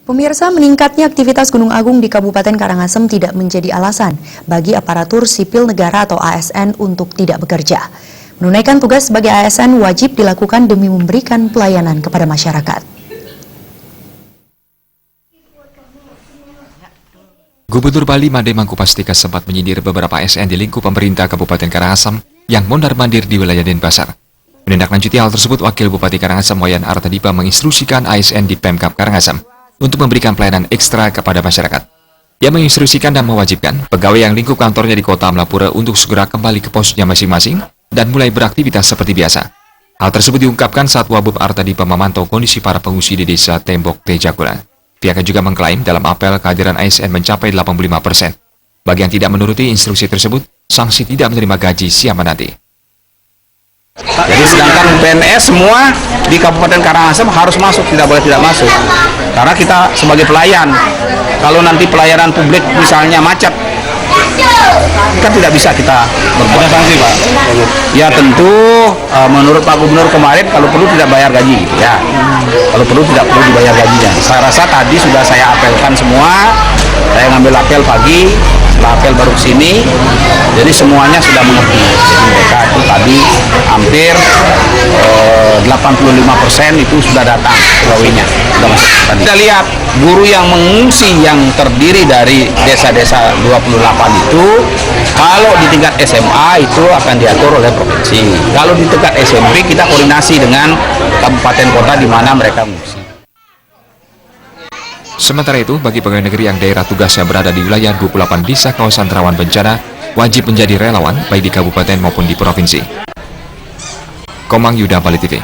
Pemirsa, meningkatnya aktivitas Gunung Agung di Kabupaten Karangasem tidak menjadi alasan bagi aparatur sipil negara atau ASN untuk tidak bekerja. Menunaikan tugas sebagai ASN wajib dilakukan demi memberikan pelayanan kepada masyarakat. Gubernur Bali Made Mangkupastika sempat menyindir beberapa ASN di lingkup pemerintah Kabupaten Karangasem yang mondar-mandir di wilayah Denpasar. Menindaklanjuti hal tersebut, Wakil Bupati Karangasem Wayan Artadipa menginstruksikan ASN di Pemkab Karangasem untuk memberikan pelayanan ekstra kepada masyarakat. Ia menginstruksikan dan mewajibkan pegawai yang lingkup kantornya di Kota Amlapura untuk segera kembali ke posnya masing-masing dan mulai beraktivitas seperti biasa. Hal tersebut diungkapkan saat Wabub Artadipa memantau kondisi para pengungsi di Desa Tembok Tejakula. Pihaknya juga mengklaim dalam apel kehadiran ASN mencapai 85%. Bagi yang tidak menuruti instruksi tersebut, sanksi tidak menerima gaji siapa nanti. Jadi sedangkan PNS semua di Kabupaten Karangasem harus masuk, tidak boleh tidak masuk. Karena kita sebagai pelayan, kalau nanti pelayanan publik misalnya macet, kan tidak bisa kita berbuat. Ada sanksi, Pak? Ya tentu menurut Pak Gubernur kemarin kalau perlu tidak bayar gaji, ya. Kalau perlu tidak perlu dibayar gajinya. Saya rasa tadi sudah saya apelkan semua. Saya ngambil apel pagi, setelah apel baru sini. Jadi semuanya sudah mengerti. Jadi mereka itu tadi hampir 85% itu sudah datang pegawainya, sudah masuk tadi. Kita lihat guru yang mengungsi yang terdiri dari desa-desa 28 itu, kalau di tingkat SMA itu akan diatur oleh provinsi. Kalau di tingkat SMP kita koordinasi dengan kabupaten kota di mana mereka mengungsi. Sementara itu, bagi pegawai negeri yang daerah tugasnya berada di wilayah 28 desa kawasan rawan bencana, wajib menjadi relawan baik di kabupaten maupun di provinsi. Komang Yuda, Bali TV.